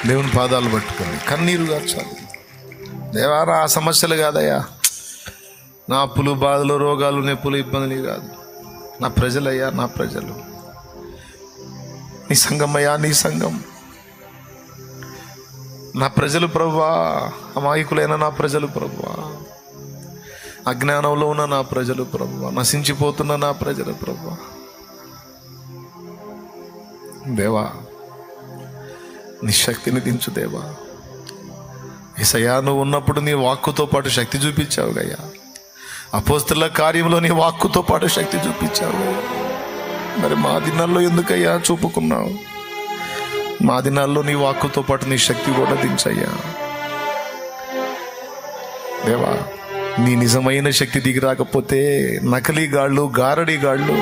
దేవుని పాదాలు పట్టుకొని కన్నీరు గార్చాలి. దేవా నా సమస్యలు కాదయ్యా, నా అప్పులు బాధలు రోగాలు నొప్పులు ఇబ్బందులు కాదు, నా ప్రజలయ్యా, నా ప్రజలు, నీ సంఘం అయ్యా, నీ సంఘం, నా ప్రజలు ప్రభువా, అమాయకులైన నా ప్రజలు ప్రభువా, అజ్ఞానంలో ఉన్న నా ప్రజలు ప్రభువా, నశించిపోతున్న నా ప్రజలు ప్రభువా. దేవా నీ శక్తిని దించు దేవా. యేసయ్యా నువ్వు ఉన్నప్పుడు నీ వాక్కుతో పాటు శక్తి చూపించావు గయ్యా. అపోస్తలుల కార్యంలో నీ వాక్కుతో పాటు శక్తి చూపించావు. మరి మా దినాల్లో ఎందుకయ్యా చూపుకున్నావు? మా దినాల్లో నీ వాక్కుతో పాటు నీ శక్తి కూడా దించయ్యా. దేవా నీ నిజమైన శక్తి దిగి రాకపోతే నకిలీగాళ్ళు గారడీగాళ్ళు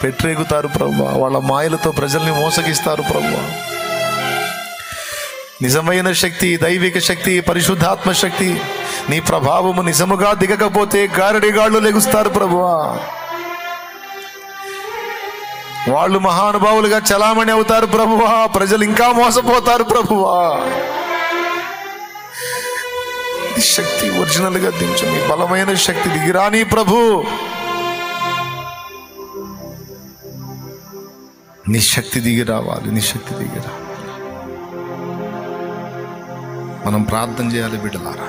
పెట్టరేగుతారు ప్రభువా. వాళ్ళ మాయలతో ప్రజల్ని మోసగిస్తారు ప్రభువా. నిజమైన శక్తి, దైవిక శక్తి, పరిశుద్ధాత్మ శక్తి, నీ ప్రభావము నిజముగా దిగకపోతే గారడీగాళ్ళు లెగుస్తారు ప్రభువా. వాళ్ళు మహానుభావులుగా చలామణి అవుతారు ప్రభువా. ప్రజలు ఇంకా మోసపోతారు ప్రభువా. శక్తి ఒరిజినల్ గా దించు, నీ బలమైన శక్తి దిగిరాని ప్రభు. నీ శక్తి దిగి రావాలి, నీ శక్తి దిగి రావాలి. మనం ప్రార్థన చేయాలి బిడ్డలారా.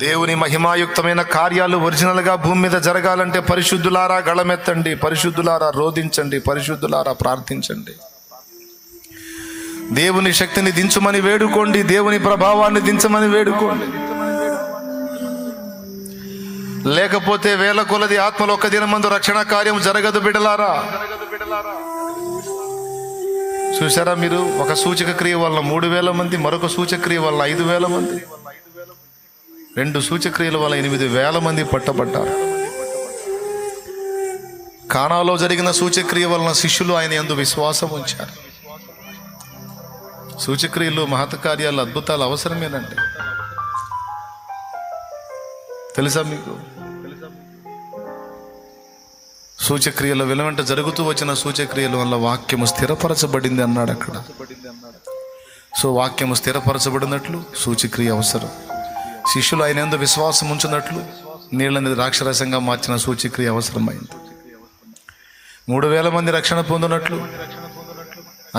దేవుని మహిమాయుక్తమైన కార్యాలు ఒరిజినల్గా భూమి మీద జరగాలంటే పరిశుద్ధులారా గళమెత్తండి, పరిశుద్ధులారా రోధించండి, పరిశుద్ధులారా ప్రార్థించండి. దేవుని శక్తిని దించమని వేడుకోండి, దేవుని ప్రభావాన్ని దించమని వేడుకోండి. లేకపోతే వేల కొలది ఆత్మలు ఒక్క దినమందు రక్షణ కార్యం జరగదు బిడ్డలారా. చూసారా మీరు? ఒక సూచక క్రియ వల్ల 3,000 మంది, మరొక సూచక్రియ వల్ల 5,000 మంది, 2 సూచక్రియల వల్ల 8,000 మంది పట్టబడ్డారు. కానాలో జరిగిన సూచక్రియ వలన శిష్యులు ఆయన యందు విశ్వాసం ఉంచారు. సూచక్రియలు, మహత్కార్యాలు, అద్భుతాలు అవసరమేనండి. తెలుసా మీకు? సూచక్రియల వెనువెంట జరుగుతూ వచ్చిన సూచక్రియల వల్ల వాక్యము స్థిరపరచబడింది అన్నాడు అక్కడ. సో వాక్యము స్థిరపరచబడినట్లు సూచక్రియ అవసరం. శిష్యులు ఆయన యందు విశ్వాసం ఉంచినట్లు నీళ్ళని ద్రాక్షరసంగా మార్చిన సూచక్రియ అవసరమైంది. 3,000 మంది రక్షణ పొందినట్లు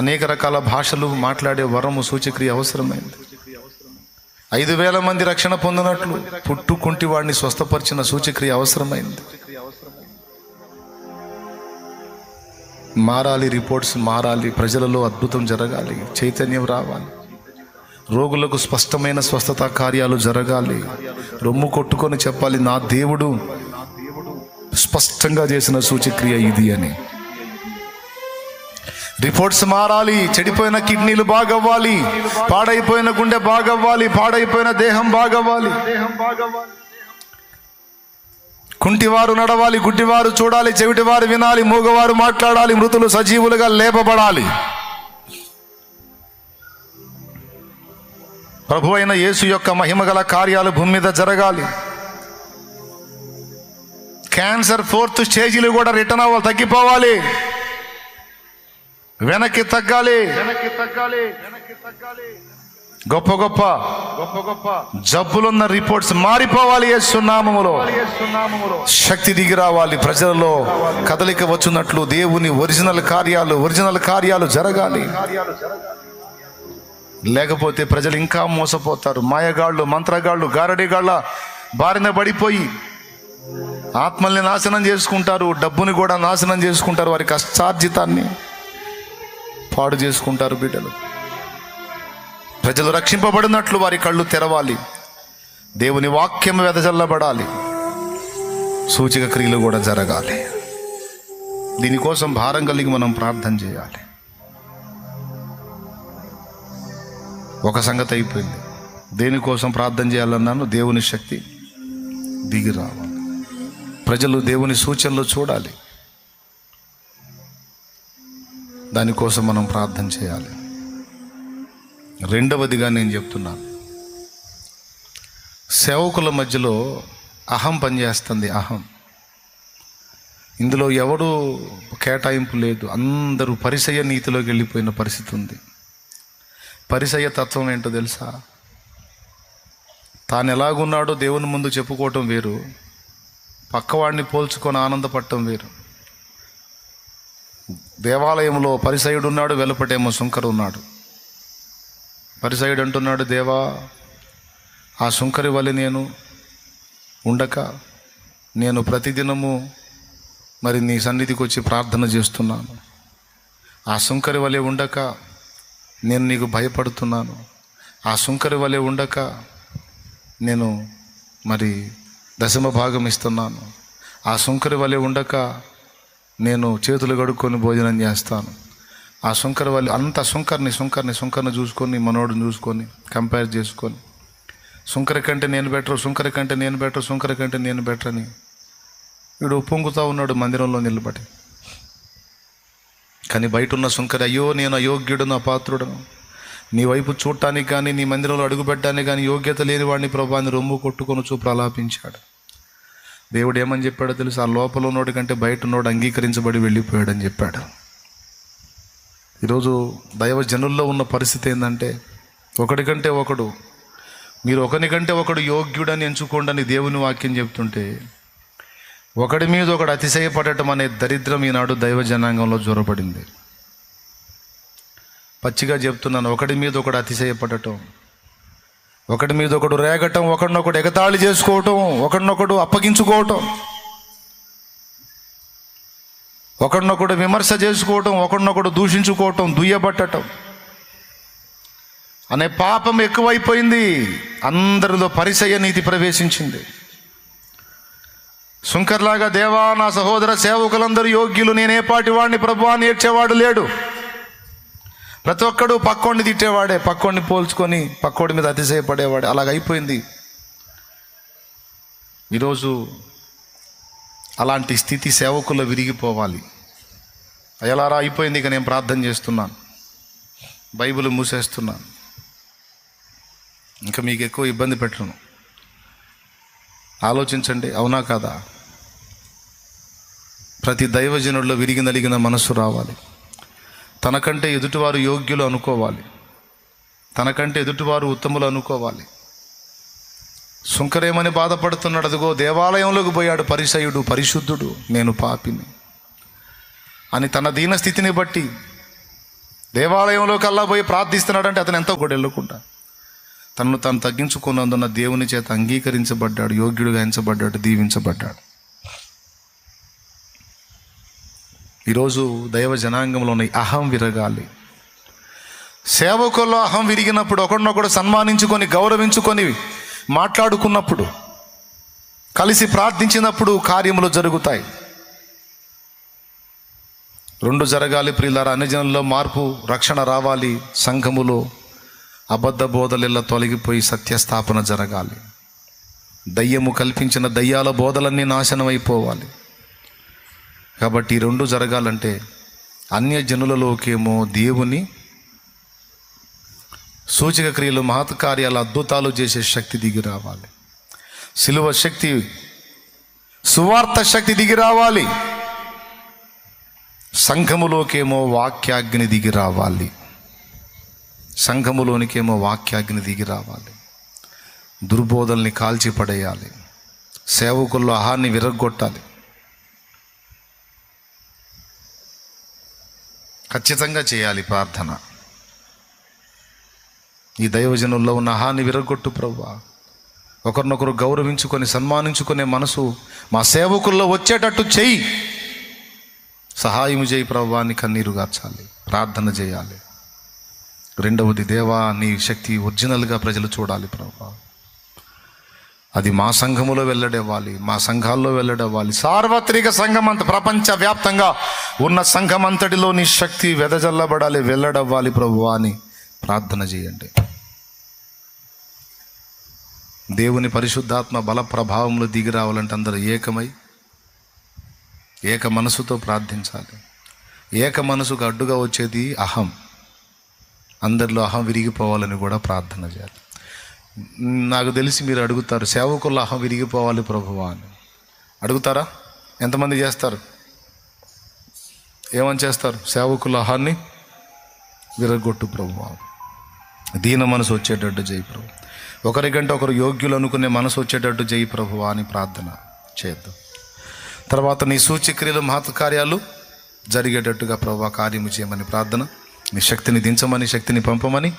అనేక రకాల భాషలు మాట్లాడే వరము సూచక్రియ అవసరమైంది. 5,000 మంది రక్షణ పొందినట్లు పుట్టుకుంటి వాడిని స్వస్థపరిచిన సూచక్రియ అవసరమైంది. మారాలి, రిపోర్ట్స్ మారాలి, ప్రజలలో అద్భుతం జరగాలి, చైతన్యం రావాలి, రోగులకు స్పష్టమైన స్వస్థత కార్యాలు జరగాలి. రొమ్ము కొట్టుకొని చెప్పాలి, నా దేవుడు స్పష్టంగా చేసిన సూచక్రియ ఇది అని. రిపోర్ట్స్ మారాలి, చెడిపోయిన కిడ్నీలు బాగవ్వాలి, పాడైపోయిన గుండె బాగవ్వాలి, పాడైపోయిన దేహం బాగవ్వాలి, కుంటివారు నడవాలి, గుడ్డివారు చూడాలి, చెవిటివారు వినాలి, మూగవారు మాట్లాడాలి, మృతులు సజీవులుగా లేపబడాలి. ప్రభు అయిన యేసు యొక్క మహిమగల కార్యాలు భూమి మీద జరగాలి. క్యాన్సర్ 4th స్టేజీలు కూడా రిటర్న్ అవ్వాలి, తగ్గిపోవాలి, వెనక్కి తగ్గాలి. గొప్ప గొప్ప జబ్బులున్న రిపోర్ట్స్ మారిపోవాలి. యేసు నామములో శక్తి దిగి రావాలి. ప్రజలలో కదలిక వచ్చున్నట్లు దేవుని ఒరిజినల్ కార్యాలు జరగాలి. లేకపోతే ప్రజలు ఇంకా మోసపోతారు. మాయగాళ్ళు, మంత్రగాళ్ళు, గారడీగాళ్ళ బారిన పడిపోయి ఆత్మల్ని నాశనం చేసుకుంటారు, డబ్బుని కూడా నాశనం చేసుకుంటారు, వారి కష్టార్జితాన్ని పాడు చేసుకుంటారు. బిడ్డలు, ప్రజలు రక్షింపబడినట్లు వారి కళ్ళు తెరవాలి, దేవుని వాక్యం వెదజల్లబడాలి, సూచక క్రియలు కూడా జరగాలి. దీనికోసం భారం కలిగి మనం ప్రార్థన చేయాలి. ఒక సంగతి అయిపోయింది, దేనికోసం ప్రార్థన చేయాలన్నాను? దేవుని శక్తి దిగి రావాలి, ప్రజలు దేవుని సూచనలు చూడాలి, దానికోసం మనం ప్రార్థన చేయాలి. రెండవదిగా నేను చెప్తున్నాను, సేవకుల మధ్యలో అహం పనిచేస్తుంది. అహం ఇందులో ఎవడు కేటాయింపు లేదు. అందరూ పరిసయ్య నీతిలోకి వెళ్ళిపోయిన పరిస్థితి ఉంది. పరిసయ్య తత్వం ఏంటో తెలుసా? తాను ఎలాగున్నాడో దేవుని ముందు చెప్పుకోవటం వేరు, పక్కవాడిని పోల్చుకొని ఆనందపడటం వేరు. దేవాలయంలో పరిసయ్యుడు ఉన్నాడు, వెలుపటేమో సుంకరు ఉన్నాడు. పరిసయ్యుడు అంటున్నాడు, దేవా, ఆ సుంకరి వలె నేను ఉండక నేను ప్రతిదినము మరి నీ సన్నిధికి వచ్చి ప్రార్థన చేస్తున్నాను. ఆ సుంకరి వలె ఉండక నేను నీకు భయపడుతున్నాను. ఆ సుంకరి వలె ఉండక నేను మరి దశమ భాగం ఇస్తున్నాను. ఆ సుంకరి వలె ఉండక నేను చేతులు కడుక్కొని భోజనం చేస్తాను. ఆ సుంకరి వలె అంత సుంకరిని చూసుకొని, మనోడిని చూసుకొని కంపేర్ చేసుకొని, సుంకరి కంటే నేను బెటర్, సుంకరి కంటే నేను బెటర్, సుంకరి కంటే నేను బెటర్ అని వీడు పొంగుతూ ఉన్నాడు మందిరంలో నిలబడి. కానీ బయట ఉన్న సుంకరి, అయ్యో నేను అయోగ్యుడును, అపాత్రుడను, నీ వైపు చూడటానికి కానీ నీ మందిరంలో అడుగుపెట్టడానికి కానీ యోగ్యత లేని వాడిని ప్రభా అని రొమ్ము కొట్టుకొని ప్రలాపించాడు. దేవుడు ఏమని చెప్పాడో తెలుసు? ఆ లోపల ఉన్నోడి కంటే బయట ఉన్నోడు అంగీకరించబడి వెళ్ళిపోయాడని చెప్పాడు. ఈరోజు దైవ జనుల్లో ఉన్న పరిస్థితి ఏంటంటే, ఒకడికంటే ఒకడు, మీరు ఒకరికంటే ఒకడు యోగ్యుడని ఎంచుకోండి అని దేవుని వాక్యం చెప్తుంటే, ఒకడి మీద ఒకడు అతిశయపడటం అనే దరిద్రం ఈనాడు దైవ జనాంగంలో జ్వరపడింది. పచ్చిగా చెప్తున్నాను, ఒకడి మీద ఒకడు అతిశయపడటం, ఒకడి మీద ఒకడు రేగటం, ఒకడినొకడు ఎగతాళి చేసుకోవటం, ఒకడినొకడు అప్పగించుకోవటం, ఒకడినొకడు విమర్శ చేసుకోవటం, ఒకడినొకడు దూషించుకోవటం, దుయ్యబట్టటం అనే పాపం ఎక్కువైపోయింది. అందరిలో పరిసయ్య నీతి ప్రవేశించింది. సుంకర్లాగా, దేవా నా సహోదర సేవకులందరూ యోగ్యులు, నేనే పాటి వాడిని ప్రభువా అని ఏడ్చేవాడు లేడు. ప్రతి ఒక్కడు పక్కోడిని తిట్టేవాడే, పక్కోడిని పోల్చుకొని పక్కోడి మీద అతిశయపడేవాడే. అలాగైపోయింది ఈరోజు. అలాంటి స్థితి సేవకుల్లో విరిగిపోవాలి. అయ్యలారా అయిపోయింది, ఇక నేను ప్రార్థన చేస్తున్నాను, బైబిల్ మూసేస్తున్నాను, ఇంకా మీకు ఎక్కువ ఇబ్బంది పెట్టను. ఆలోచించండి, అవునా కాదా? ప్రతి దైవజనుల్లో విరిగి నలిగిన మనస్సు రావాలి. తనకంటే ఎదుటివారు యోగ్యులు అనుకోవాలి, తనకంటే ఎదుటివారు ఉత్తములు అనుకోవాలి. సుంకరేమని బాధపడుతున్నాడు? అదిగో దేవాలయంలోకి పోయాడు పరిసయ్యుడు, పరిశుద్ధుడు, నేను పాపిని అని తన దీన స్థితిని బట్టి దేవాలయంలోకి అల్లా పోయి ప్రార్థిస్తున్నాడంటే అతను ఎంతో కూడా వెళ్ళకుండా తనను తాను తగ్గించుకున్నందున దేవుని చేత అంగీకరించబడ్డాడు, యోగ్యుడిగా ఎంచబడ్డాడు, దీవించబడ్డాడు. ఈరోజు దైవ జనాంగంలో ఉన్న అహం విరగాలి. సేవకుల్లో అహం విరిగినప్పుడు, ఒకరినొకడు సన్మానించుకొని గౌరవించుకొని మాట్లాడుకున్నప్పుడు, కలిసి ప్రార్థించినప్పుడు కార్యములు జరుగుతాయి. రెండు జరగాలి ప్రియులారా. అన్ని జనుల్లో మార్పు, రక్షణ రావాలి. సంఘములో అబద్ధ బోధలెల్లా తొలగిపోయి సత్యస్థాపన జరగాలి. దయ్యము కల్పించిన దయ్యాల బోధలన్నీ నాశనం అయిపోవాలి. కాబట్టి ఈ రెండు జరగాలంటే అన్య జనులలోకేమో దేవుని సూచక క్రియలు, మహత్కార్యాలు, అద్భుతాలు చేసే శక్తి దిగి రావాలి. సిలువ శక్తి, సువార్త శక్తి దిగి రావాలి. సంఘములోకేమో వాక్యాగ్ని దిగి రావాలి. సంఘములోనికేమో వాక్యాగ్ని దిగి రావాలి. దుర్బోధల్ని కాల్చి పడేయాలి. సేవకుల్లో అహాన్ని విరగ్గొట్టాలి. ఖచ్చితంగా చేయాలి ప్రార్థన. ఈ దైవజనుల్లో ఉన్న అహాన్ని విరగొట్టు ప్రభువా. ఒకరినొకరు గౌరవించుకొని సన్మానించుకునే మనసు మా సేవకుల్లో వచ్చేటట్టు చెయ్యి. సహాయం చేయి ప్రభువా అని కన్నీరు గార్చాలి, ప్రార్థన చేయాలి. రెండవది, దేవా నీ శక్తి ఒరిజినల్గా ప్రజలు చూడాలి ప్రభువా. అది మా సంఘములో వెల్లడవ్వాలి, మా సంఘాల్లో వెల్లడవ్వాలి. సార్వత్రిక సంఘం అంత ప్రపంచవ్యాప్తంగా ఉన్న సంఘమంతటిలో నీ శక్తి వెదజల్లబడాలి, వెల్లడవ్వాలి ప్రభువా అని ప్రార్థన చేయండి. దేవుని పరిశుద్ధాత్మ బల ప్రభావంలో దిగి రావాలంటే అందరూ ఏకమై ఏక మనసుతో ప్రార్థించాలి. ఏక మనసుకు అడ్డుగా వచ్చేది అహం. అందరిలో అహం విరిగిపోవాలని కూడా ప్రార్థన చేయాలి. నాకు తెలిసి మీరు అడుగుతారు, సేవకుల్లో అహం విరిగిపోవాలి ప్రభువా అని అడుగుతారా? ఎంతమంది చేస్తారు? ఏమని చేస్తారు? సేవకుల ఆహాన్ని విరగొట్టు ప్రభువా. దీన మనసు వచ్చేటట్టు చేయి ప్రభు. ఒకరికంటే ఒకరు యోగ్యులు అనుకునే మనసు వచ్చేటట్టు చేయి ప్రభువా అని ప్రార్థన చేద్దాం. తర్వాత నీ సూచక్రియలు మహత్కార్యాలు జరిగేటట్టుగా ప్రభువా కార్యము చేయమని ప్రార్థన. నీ శక్తిని దించమని, శక్తిని పంపమని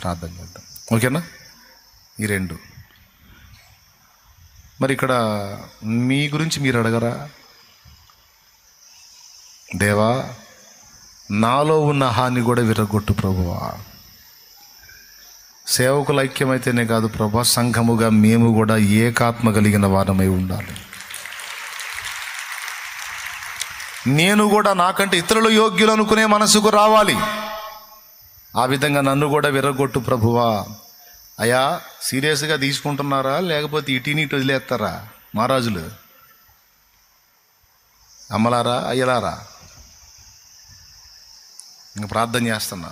ప్రార్థన చేద్దాం. ఓకేనా? ఈ రెండు. మరి ఇక్కడ మీ గురించి మీరు అడగరా? దేవా, నాలో ఉన్న హాని కూడా విరగొట్టు ప్రభువా. సేవకుల ఐక్యమైతేనే కాదు ప్రభా, సంఘముగా మేము కూడా ఏకాత్మ కలిగిన వారమై ఉండాలి. నేను కూడా నాకంటే ఇతరులు యోగ్యులు అనుకునే మనసుకు రావాలి. ఆ విధంగా నన్ను కూడా విరగొట్టు ప్రభువా. అయ్యా, సీరియస్గా తీసుకుంటున్నారా లేకపోతే ఇటీనీటి వదిలేస్తారా మహారాజులు? అమ్మలారా, అయ్యలారా, ఇంక ప్రార్థన చేస్తున్నా.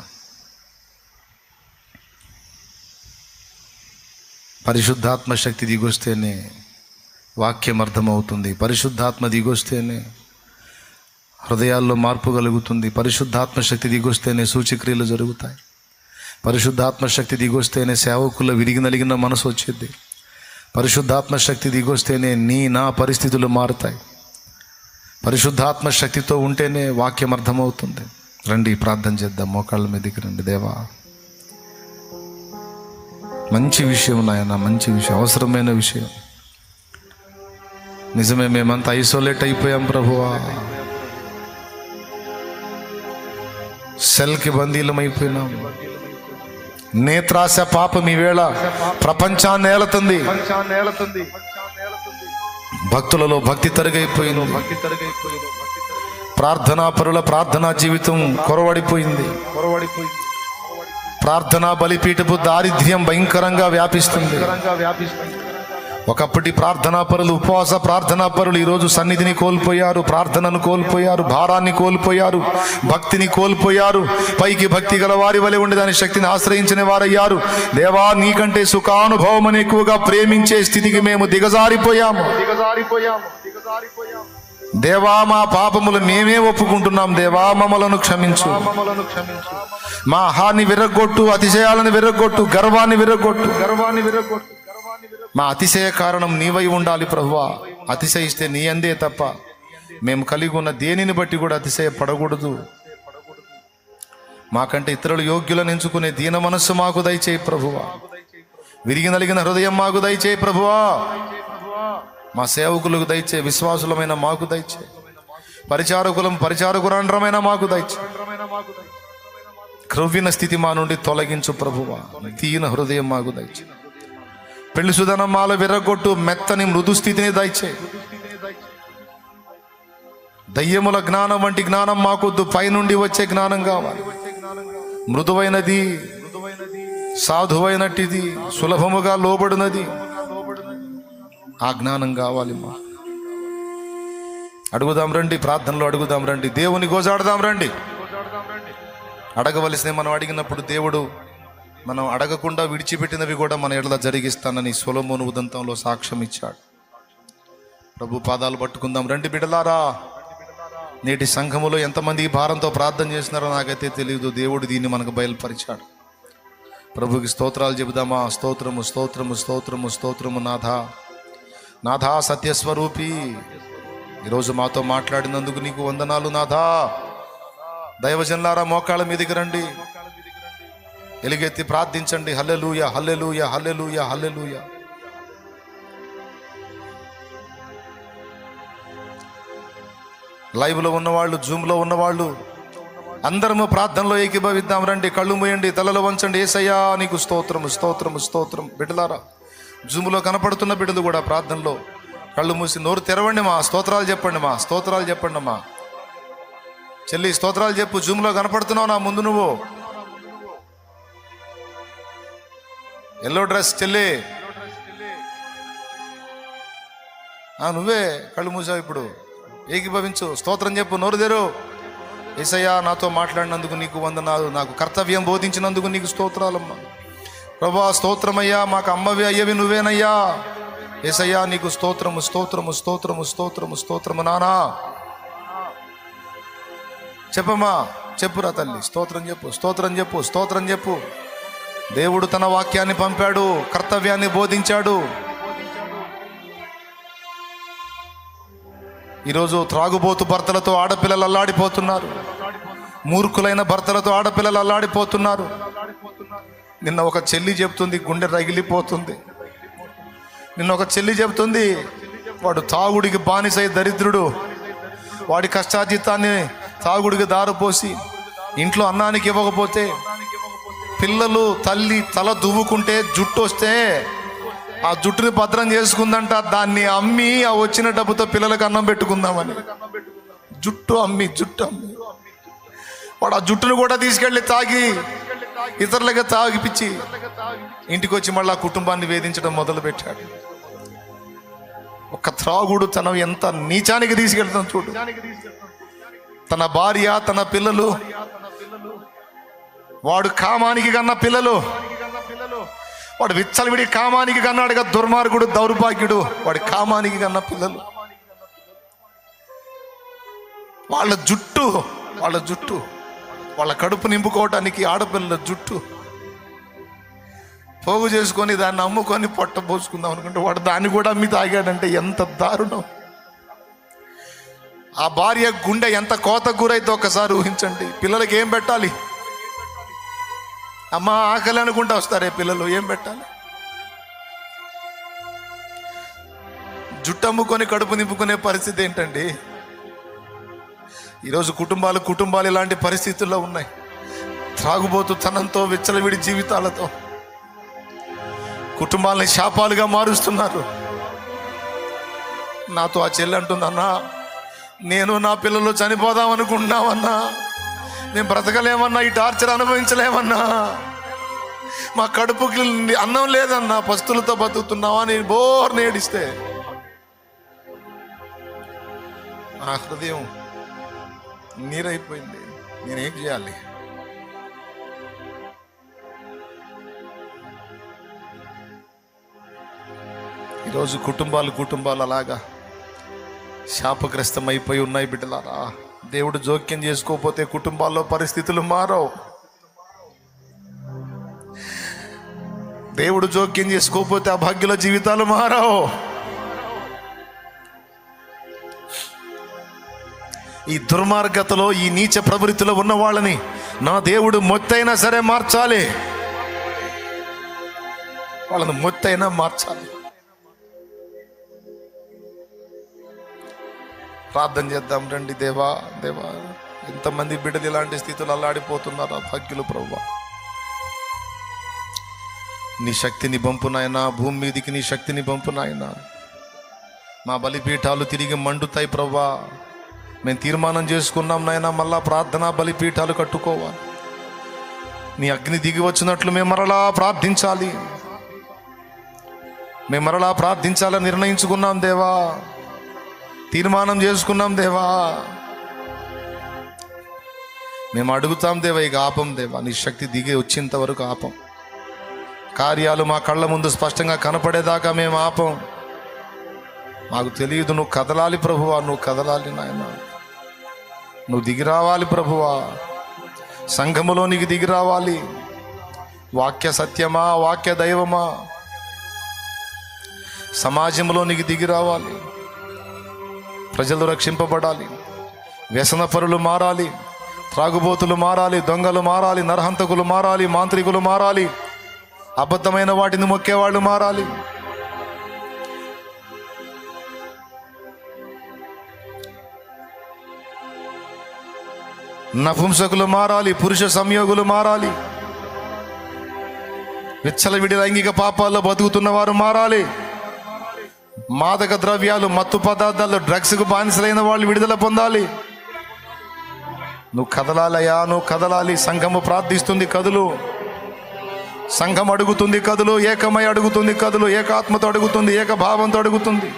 పరిశుద్ధాత్మ శక్తి దిగొస్తేనే వాక్యం అర్థమవుతుంది. పరిశుద్ధాత్మ దిగొస్తేనే హృదయాల్లో మార్పు కలుగుతుంది. పరిశుద్ధాత్మ శక్తి దిగొస్తేనే సూచక్రియలు జరుగుతాయి. పరిశుద్ధాత్మ శక్తి దిగొస్తేనే సేవకుల్లో విరిగి నలిగిన మనసు వచ్చింది. పరిశుద్ధాత్మ శక్తి దిగొస్తేనే నా పరిస్థితులు మారుతాయి. పరిశుద్ధాత్మ శక్తితో ఉంటేనే వాక్యం అర్థమవుతుంది. రండి ప్రార్థన చేద్దాం. మోకాళ్ళ మీదకి రండి. దేవా, మంచి విషయం నాయన, మంచి విషయం, అవసరమైన విషయం. నిజమే, మేమంతా ఐసోలేట్ అయిపోయాం ప్రభువా. సెల్కి బందీలం అయిపోయినాం. నేత్రాశ పాపం ఈవేళ ప్రపంచాన్ని ఏలుతుంది. భక్తులలో భక్తి తరుగైపోయింది. ప్రార్థనా పరుల ప్రార్థనా జీవితం కొరవడిపోయింది. ప్రార్థనా బలిపీఠపు దారిద్ర్యం భయంకరంగా వ్యాపిస్తుంది. ఒకప్పటి ప్రార్థనా పరులు, ఉపవాస ప్రార్థనా పరులు ఈరోజు సన్నిధిని కోల్పోయారు, ప్రార్థనను కోల్పోయారు, భారాన్ని కోల్పోయారు, భక్తిని కోల్పోయారు. పైకి భక్తి గల వారి వలె ఉండి దాని శక్తిని ఆశ్రయించిన వారయ్యారు. దేవా, నీకంటే సుఖానుభవం అని ఎక్కువగా ప్రేమించే స్థితికి మేము దిగజారిపోయాము. దేవా, మా పాపములు మేమే ఒప్పుకుంటున్నాం. దేవా, మమ్మలను క్షమించు. మా హాని విరగొట్టు, అతిశయాలను విరగొట్టు, గర్వాన్ని విరగొట్టు. మా అతిశయ కారణం నీవై ఉండాలి ప్రభువా. అతిశయిస్తే నీ అందే తప్ప మేము కలిగి ఉన్న దేనిని బట్టి కూడా అతిశయపడకూడదు. మాకంటే ఇతరులు యోగ్యులను ఎంచుకునే దీన మనస్సు మాకు దయచేయి ప్రభువా. విరిగి నలిగిన హృదయం మాకు దయచేయి ప్రభువా. మా సేవకులకు దయచే, విశ్వాసులమైన మాకు దయచే, పరిచారకురాండ్రమైన మాకు దయచే. క్రొవ్విన స్థితి మా నుండి తొలగించు ప్రభువా. దీన హృదయం మాకు దయచే. పెళ్లి సుధనం మాల విర్రగొట్టు, మెత్తని మృదు స్థితిని దయచే. దయ్యముల జ్ఞానం వంటి జ్ఞానం మాకొద్దు, పైనుండి వచ్చే జ్ఞానం కావాలి. మృదువైనది, సాధువైనటిది, సులభముగా లోబడినది, ఆ జ్ఞానం కావాలి మా. అడుగుదాం రండి, ప్రార్థనలో అడుగుదాం రండి, దేవుని గోజాడదాం రండి. అడగవలసినవి మనం అడిగినప్పుడు దేవుడు మనం అడగకుండా విడిచిపెట్టినవి కూడా మన ఎడల జరిగిస్తానని సొలొమోను ఉదంతంలో సాక్ష్యం ఇచ్చాడు. ప్రభు పాదాలు పట్టుకుందాం రండి బిడ్డలారా. నేటి సంఘములో ఎంతమంది ఈ భారంతో ప్రార్థన చేస్తున్నారో నాకైతే తెలియదు. దేవుడు దీన్ని మనకు బయలుపరిచాడు. ప్రభుకి స్తోత్రాలు చెబుదామా? స్తోత్రము, స్తోత్రము, స్తోత్రము, స్తోత్రము నాథా. నాథా సత్యస్వరూపి, ఈరోజు మాతో మాట్లాడినందుకు నీకు వందనాలు నాథా. దైవజనులారా, మోకాళ్ళ మీదకి రండి, ఎలుగెత్తి ప్రార్థించండి. హల్లెలూయా, హల్లెలూయా, హల్లెలూయా, హల్లెలూయా. లైవ్లో ఉన్నవాళ్ళు, జూమ్లో ఉన్నవాళ్ళు అందరము ప్రార్థనలో ఏకీభవిద్దాం రండి. కళ్ళు మూయండి, తలలో వంచండి. యేసయ్యా నీకు స్తోత్రము, స్తోత్రము, స్తోత్రం. బిడ్డలారా, జూమ్లో కనపడుతున్న బిడ్డలు కూడా ప్రార్థనలో కళ్ళు మూసి నోరు తెరవండి మా. స్తోత్రాలు చెప్పండి మా, స్తోత్రాలు చెప్పండి అమ్మా. చెల్లి స్తోత్రాలు చెప్పు. జూమ్లో కనపడుతున్నావు నా ముందు నువ్వు. ఎల్లో డ్రెస్ చెల్లి, నువ్వే కళ్ళు మూసావు ఇప్పుడు. ఏకీభవించు, స్తోత్రం చెప్పు, నోరు తెరు. యేసయ్యా నాతో మాట్లాడినందుకు నీకు వందనాలు, నాకు కర్తవ్యం బోధించినందుకు నీకు స్తోత్రాలమ్మా. ప్రభా స్తోత్రమయ్యా, మాకు అమ్మవి అయ్యవి నువ్వేనయ్యా. యేసయ్యా నీకు స్తోత్రము, స్తోత్రము, స్తోత్రము, స్తోత్రము, స్తోత్రము నానా. చెప్పమ్మా, చెప్పురా తల్లి. స్తోత్రం చెప్పు, స్తోత్రం చెప్పు, స్తోత్రం చెప్పు. దేవుడు తన వాక్యాన్ని పంపాడు, కర్తవ్యాన్ని బోధించాడు. ఈరోజు త్రాగుబోతు భర్తలతో ఆడపిల్లలు అల్లాడిపోతున్నారు. మూర్ఖులైన భర్తలతో ఆడపిల్లలు అల్లాడిపోతున్నారు. నిన్న ఒక చెల్లి చెప్తుంది, గుండె రగిలిపోతుంది. నిన్న ఒక చెల్లి చెప్తుంది, వాడు తాగుడికి బానిసై దరిద్రుడు, వాడి కష్టార్జితాన్ని తాగుడికి దారిపోసి ఇంట్లో అన్నానికి ఇవ్వకపోతే, పిల్లలు తల్లి తల దువ్వుకుంటే జుట్టు వస్తే ఆ జుట్టుని భద్రం చేసుకుందంట. దాన్ని అమ్మి ఆ వచ్చిన డబ్బుతో పిల్లలకు అన్నం పెట్టుకుందామని జుట్టు అమ్మి వాడు ఆ జుట్టును కూడా తీసుకెళ్ళి తాగి ఇతరులకి తాగిపిచ్చి ఇంటికి వచ్చి మళ్ళీ ఆ కుటుంబాన్ని వేధించడం మొదలుపెట్టాడు. ఒక త్రాగుడు తన ఎంత నీచానికి తీసుకెళ్తాం చూడు. తన భార్య, తన పిల్లలు, వాడు కామానికి కన్న పిల్లలు, వాడు విచ్చలవిడి కామానికి కన్నాడుగా దుర్మార్గుడు, దౌర్భాగ్యుడు. వాడి కామానికి కన్న పిల్లలు, వాళ్ళ జుట్టు వాళ్ళ కడుపు నింపుకోవటానికి ఆడపిల్లల జుట్టు పోగు చేసుకొని దాన్ని అమ్ముకొని పొట్ట పోసుకుందాం అనుకుంటే వాడు దాన్ని కూడా అమ్మి తాగాడంటే ఎంత దారుణం. ఆ భార్య గుండె ఎంత కోతకు గురైతే ఒక్కసారి ఊహించండి. పిల్లలకి ఏం పెట్టాలి? అమ్మ ఆకలి అనుకుంటా వస్తారే పిల్లలు, ఏం పెట్టాలి? జుట్టు అమ్ముకొని కడుపు నింపుకునే పరిస్థితి ఏంటండి? ఈరోజు కుటుంబాలు ఇలాంటి పరిస్థితుల్లో ఉన్నాయి. త్రాగుబోతు తనంతో, విచ్చలవిడి జీవితాలతో కుటుంబాలని శాపాలుగా మారుస్తున్నారు. నాతో ఆ చెల్లి అంటుంది, అన్నా నేను నా పిల్లలు చనిపోదాం అనుకుంటున్నామన్నా, మేము బ్రతకలేమన్నా, ఈ టార్చర్ అనుభవించలేమన్నా, మా కడుపుకి అన్నం లేదన్నా, పస్తులతో బతుకుతున్నావా అని బోర్ని ఏడిస్తే ఆ హృదయం నీరైపోయింది. నేనేం చేయాలి? ఈరోజు కుటుంబాలు అలాగా శాపగ్రస్తం అయిపోయి ఉన్నాయి బిడ్డలారా. దేవుడు జోక్యం చేసుకోకపోతే కుటుంబాల్లో పరిస్థితులు మారవు. దేవుడు జోక్యం చేసుకోకపోతే ఆ భాగ్యుల జీవితాలు మారవు. ఈ దుర్మార్గతలో, ఈ నీచ ప్రవృత్తిలో ఉన్న వాళ్ళని నా దేవుడు మొత్తైనా సరే మార్చాలి. వాళ్ళని మొత్తైనా మార్చాలి. ప్రార్థన చేద్దాం రండి. దేవా ఎంతమంది బిడ్డలు ఇలాంటి స్థితులు అల్లాడిపోతున్నారు. భాగ్యులు ప్రభువా, నీ శక్తిని పంపు నాయనా, భూమి మీదికి నీ శక్తిని పంపు నాయనా. మా బలిపీఠాలు తిరిగి మండుతాయి ప్రభువా. మేము తీర్మానం చేసుకున్నాం నాయనా, మళ్ళా ప్రార్థనా బలిపీఠాలు కట్టుకోవాలి. నీ అగ్ని దిగి వచ్చినట్లు మేము మరలా ప్రార్థించాలని నిర్ణయించుకున్నాం దేవా. తీర్మానం చేసుకున్నాం దేవా. మేము అడుగుతాం దేవా, ఇక ఆపం దేవా. నీ శక్తి దిగి వచ్చేంత వరకు ఆపం. కార్యాలు మా కళ్ళ ముందు స్పష్టంగా కనపడేదాకా మేము ఆపం. మాకు తెలియదు, నువ్వు కదలాలి ప్రభువా, నువ్వు కదలాలి నాయన. నువ్వు దిగి రావాలి ప్రభువా, సంఘములోనికి దిగి రావాలి. వాక్య సత్యమా, వాక్య దైవమా, సమాజంలోనికి దిగి రావాలి. ప్రజలు రక్షింపబడాలి. వ్యసనపరులు మారాలి, త్రాగుబోతులు మారాలి, దొంగలు మారాలి, నరహంతకులు మారాలి, మాంత్రికులు మారాలి, అబద్ధమైన వాటిని మొక్కేవాళ్ళు మారాలి. నపుంసకులు మారాలి, పురుష సంయోగులు మారాలి, విచ్చలవిడి లైంగిక పాపాల్లో బతుకుతున్న వారు మారాలి. మాదక ద్రవ్యాలు, మత్తు పదార్థాలు, డ్రగ్స్కు బానిసలైన వాళ్ళు విడుదల పొందాలి. నువ్వు కదలాలయ్యా, నువ్వు కదలాలి. సంఘము ప్రార్థిస్తుంది, కదులు. సంఘం అడుగుతుంది, కదులు. ఏకమై అడుగుతుంది, కదులు. ఏకాత్మతో అడుగుతుంది, ఏకభావంతో అడుగుతుంది,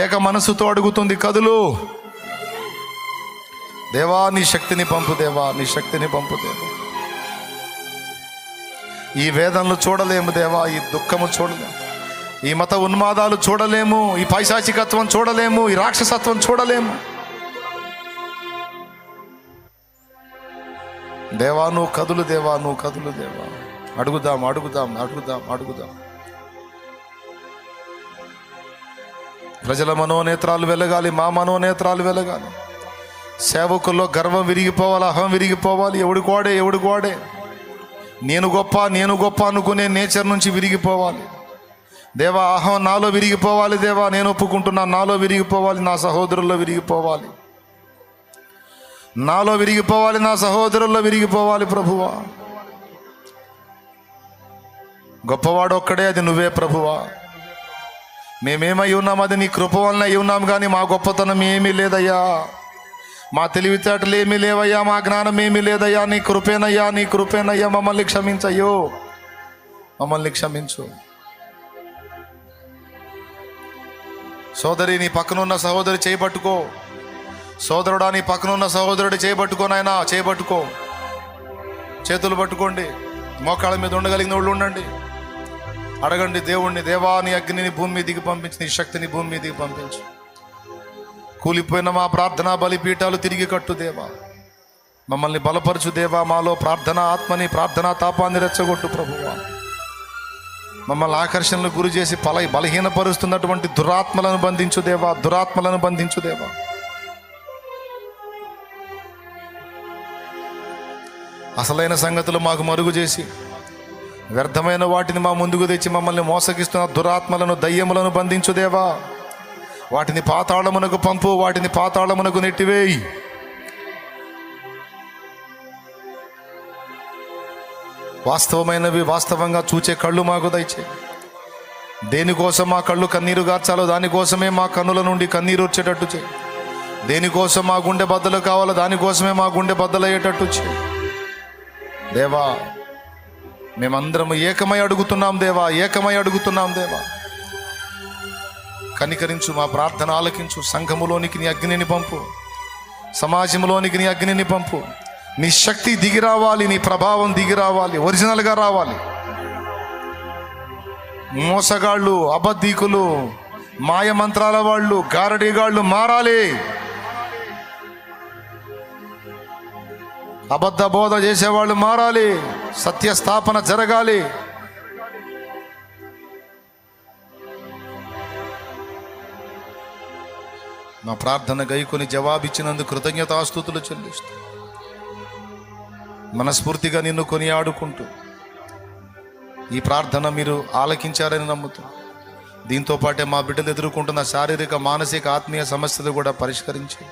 ఏక మనస్సుతో అడుగుతుంది, కదులు. దేవా నీ శక్తిని పంపు దేవా, నీ శక్తిని పంపు దేవా. ఈ వేదనలు చూడలేము దేవా, ఈ దుఃఖము చూడలేము, ఈ మత ఉన్మాదాలు చూడలేము, ఈ పైశాచికత్వం చూడలేము, ఈ రాక్షసత్వం చూడలేము. దేవా నువ్వు కదులు దేవా, నువ్వు కదులు దేవా. అడుగుదాం అడుగుదాం అడుగుదాం అడుగుదాం. ప్రజల మనోనేత్రాలు వెలగాలి, మా మనోనేత్రాలు వెలగాలి. సేవకుల్లో గర్వం విరిగిపోవాలి, అహం విరిగిపోవాలి. ఎవడికోడే నేను గొప్ప అనుకునే నేచర్ నుంచి విరిగిపోవాలి దేవా. అహం నాలో విరిగిపోవాలి దేవా. నేను ఒప్పుకుంటున్నా, నాలో విరిగిపోవాలి, నా సహోదరుల్లో విరిగిపోవాలి, నాలో విరిగిపోవాలి, నా సహోదరుల్లో విరిగిపోవాలి. ప్రభువా, గొప్పవాడు ఒక్కడే, అది నువ్వే ప్రభువా. మేమేమై ఉన్నాం, అది నీ కృప వలన అయి ఉన్నాం, కానీ మా గొప్పతనం ఏమీ లేదయ్యా, మా తెలివితేటలు ఏమీ లేవయ్యా, మా జ్ఞానం ఏమీ లేదయ్యా. నీ కృపేనయ్యా, నీ కృపేనయ్యా. మమ్మల్ని క్షమించయ్యో, మమ్మల్ని క్షమించు. సోదరి, నీ పక్కనున్న సహోదరి చేయబట్టుకో. సోదరుడా, నీ పక్కనున్న సహోదరుడు చేయబట్టుకో. నాయనా చేయబట్టుకో, చేతులు పట్టుకోండి. మోకాళ్ళ మీద ఉండగలిగిన వాళ్ళు ఉండండి. అడగండి దేవుణ్ణి, దేవా నీ అగ్నిని భూమి మీదికి పంపించి, నీ శక్తిని భూమి మీదికి పంపించు. కూలిపోయిన మా ప్రార్థనా బలిపీఠాలు తిరిగి కట్టు దేవా. మమ్మల్ని బలపరచు దేవా. మాలో ప్రార్థనా ఆత్మని, ప్రార్థనా తాపాన్ని రెచ్చగొట్టు ప్రభువా. మమ్మల్ని ఆకర్షణలకు గురి చేసి బలహీనపరుస్తున్నటువంటి దురాత్మలను బంధించు దేవా, దురాత్మలను బంధించు దేవా. అసలైన సంగతులు మాకు మరుగు చేసి వ్యర్థమైన వాటిని మా ముందుకు తెచ్చి మమ్మల్ని మోసగిస్తున్న దురాత్మలను, దయ్యములను బంధించు దేవా. వాటిని పాతాళమునకు పంపు, వాటిని పాతాళమునకు నెట్టివేయి. వాస్తవమైనవి వాస్తవంగా చూచే కళ్ళు మాకు దయచేయి. దేనికోసం మా కళ్ళు కన్నీరు గార్చాలో దానికోసమే మా కన్నుల నుండి కన్నీరు వచ్చేటట్టు చేయి. దేనికోసం మా గుండె బద్దలు కావాలో దానికోసమే మా గుండె బద్దలయ్యేటట్టు చేయి దేవా. మేమందరం ఏకమై అడుగుతున్నాం దేవా, ఏకమై అడుగుతున్నాం దేవా. కనికరించు, మా ప్రార్థన ఆలకించు. సంఘములోనికి నీ అగ్నిని పంపు, సమాజంలోనికి నీ అగ్నిని పంపు. నీ శక్తి దిగి రావాలి, నీ ప్రభావం దిగి రావాలి, ఒరిజినల్గా రావాలి. మోసగాళ్ళు, అబద్ధీకులు, మాయమంత్రాల వాళ్ళు, గారడీగాళ్ళు మారాలి. అబద్ధ బోధ చేసేవాళ్ళు మారాలి. సత్యస్థాపన జరగాలి. మా ప్రార్థన గైకొని జవాబిచ్చినందుకు కృతజ్ఞతాస్తుతులు చెల్లిస్తూ మనస్ఫూర్తిగా నిన్ను కొనియాడుకుంటూ ఈ ప్రార్థన మీరు ఆలకించారని నమ్ముతూ, దీంతో పాటే మా బిడ్డలు ఎదుర్కొంటున్న శారీరక, మానసిక, ఆత్మీయ సమస్యలు కూడా పరిష్కరించి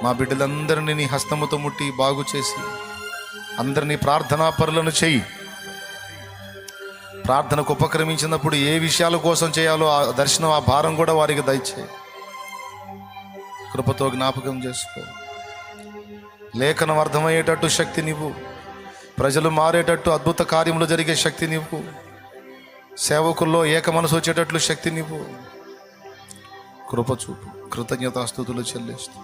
మా బిడ్డలందరినీ నీ హస్తముతో ముట్టి బాగు చేసి అందరినీ ప్రార్థనా పరులను చెయ్యి. ప్రార్థనకు ఉపక్రమించినప్పుడు ఏ విషయాల కోసం చేయాలో ఆ దర్శనం, ఆ భారం కూడా వారికి దయచేయి. కృపతో జ్ఞాపకం చేసుకో. లేఖనం అర్థమయ్యేటట్టు శక్తి నీవు, ప్రజలు మారేటట్టు అద్భుత కార్యములు జరిగే శక్తి నీవు, సేవకుల్లో ఏక మనసు వచ్చేటట్లు శక్తి నీవు. కృప చూపు. కృతజ్ఞతాస్తుతులు చెల్లిస్తూ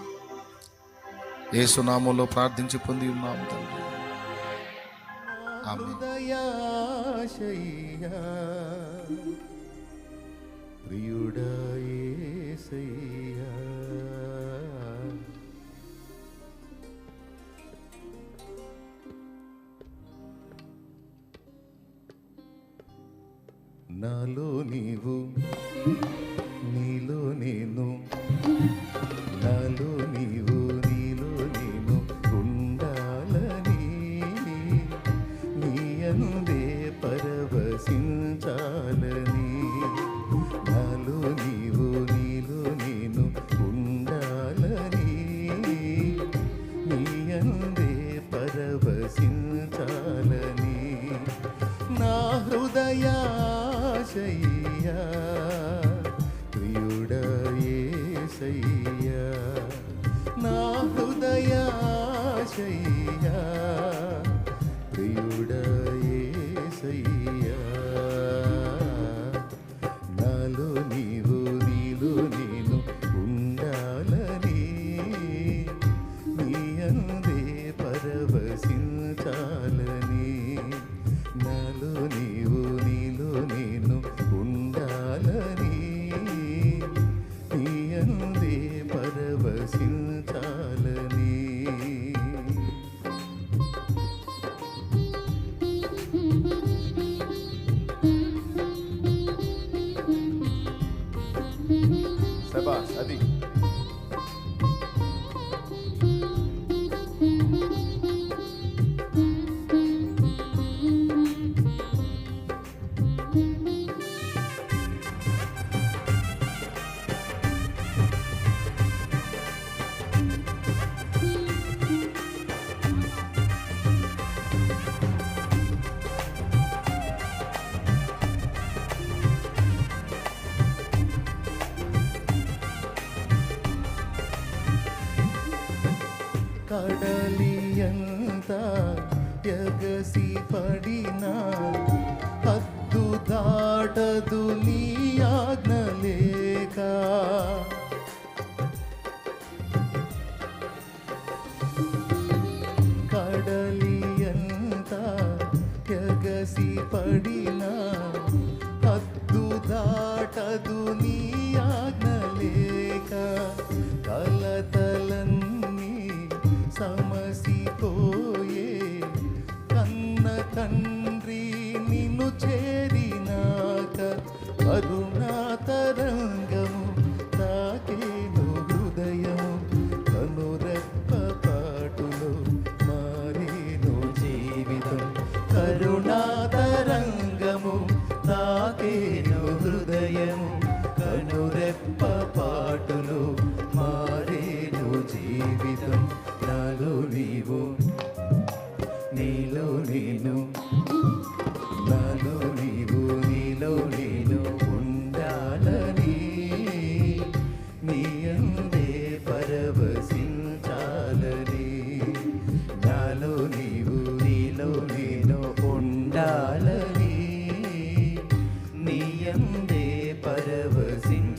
యేసు నామములో ప్రార్థించి పొంది ఉన్నాము తండ్రి. ఆమేన్. ప్రియుడా యేసయ్యా, నాలో నీవు, నీలో నేను, నాలో నీవు, నీలో నేను ఉండాలని, నీ అందే పరవశించాలని. నాలో నీవు, నీలో నేను ఉండాలని, నీ అందే పరవశించాలని. నా హృదయాశయ్యా, ప్రియుడా యేసయ్యా, నా హృదయాశయ్యా, ప్రియుడా యేసయ్యా. నాలో నీవు, నీలో నేను ఉండాలని, నీ అందే పరవశించాలని. నాలో నీవు, నీలో నేను ఉండాలని, నీ అందే పరవశించాలని. కడలియంత ఎగసి పడినా హద్దు దాటదు నీ ఆజ్ఞ లేక. కడలియంత ఎగసి పడినా హద్దు దాటదు నీ ఆజ్ఞ లేక. కలతలన్నీ సమసిపోయే కన్న తండ్రి నిన్ను చేరినాక. కరుణా తరంగము తాకేను హృదయము కనురెప్ప పాటులో మారేను జీవితం. కరుణా తరంగము తాకేను హృదయము కనురెప్ప పాటులో మారేను జీవితం. నాలో నీవు నీలో నేను, నాలో నీవు నీలో నేను ఉండాలని నీ అందే పరవశించాలని. నాలో నీవు నీలో నేను ఉండాలని నీ అందే పరవశించాలని.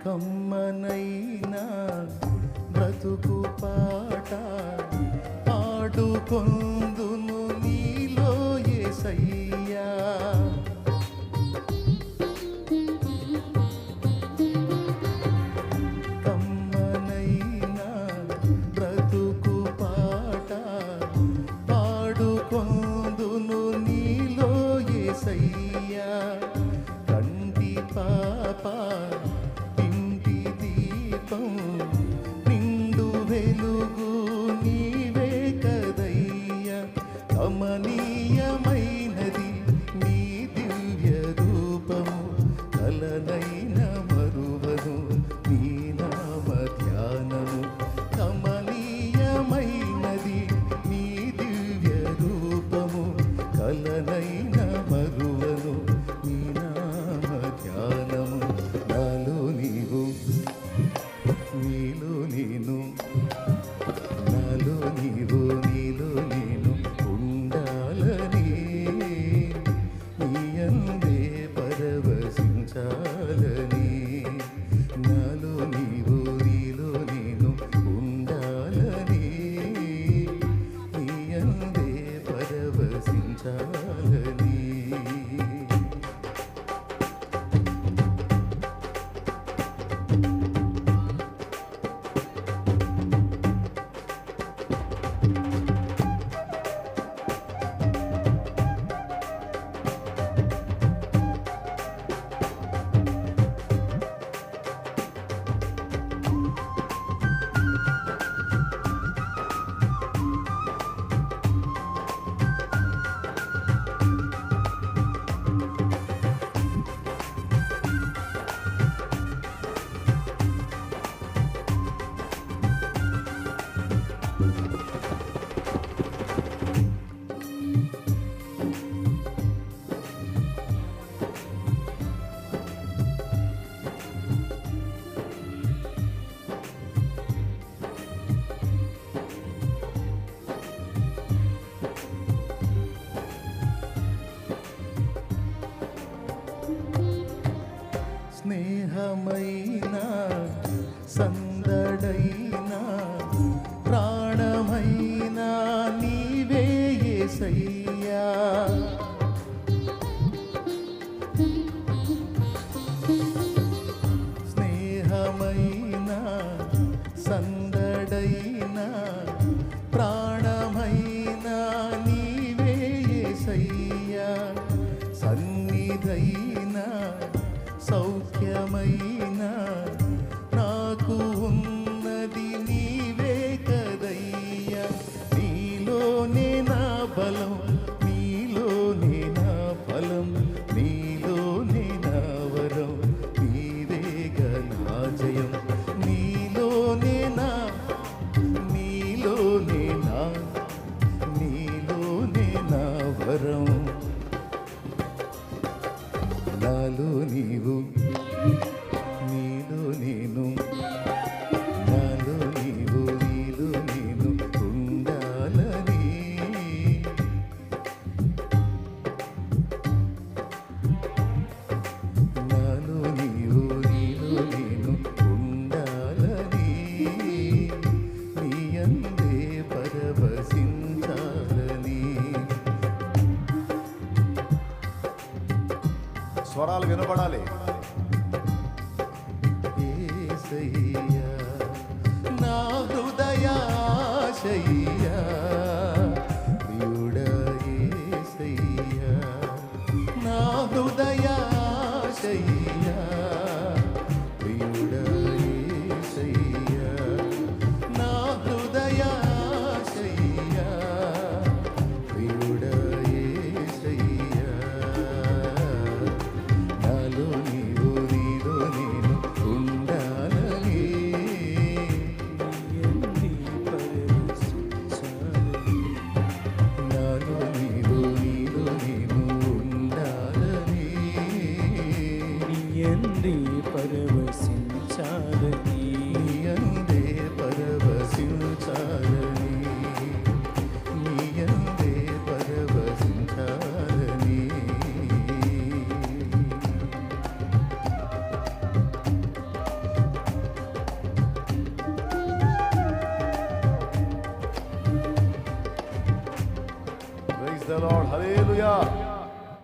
కమ్మనైనా బ్రతుకు పాట పాడుకొందును నీలో యేసయ్యా. కమ్మనైనా బ్రతుకు పాట పాడుకొందును నీలో యేసయ్యా. కంటి పాప నిండు వెలుగు నీవే కదయ్యా. సందడైనా ప్రాణమైనా నీవే యేసయ్యా. స్నేహమైనా సందడైనా ప్రాణమైనా నీవే యేసయ్యా. సన్నిధైనా సౌఖ్యమైనా నాకు ఉన్నది నీవే కదయ్యా. నీలోనే నా బలం, నీలోనే నా ఫలం, నీలోనే నా వరం, నీవేగా నా జయం. నీలోనే నా వరం. నాలో నీవు నీలో నేను, నాలో నీవు నీలో నేను ఉండాలని. నాలో నీవు నీలో నేను ఉండాలని, నీ యందే పరవశించాలని. స్వరాలు వినపడాలి. యేసయ్యా నా హృదయాశయ్యా, ప్రియుడా యేసయ్యా నా హృదయాశయ్యా, ప్రియుడా యేసయ్యా నా హృదయాశయ్యా, ప్రియుడా యేసయ్యా. నాలో నీవు నీలో నేను ఉండాలని, నాలో నీవు నీలో నేను ఉండాలని. నీ పరవశించాలని, నీ యందే పరవశించాలని, నీ యందే పరవశించాలని. Praise the Lord. Hallelujah.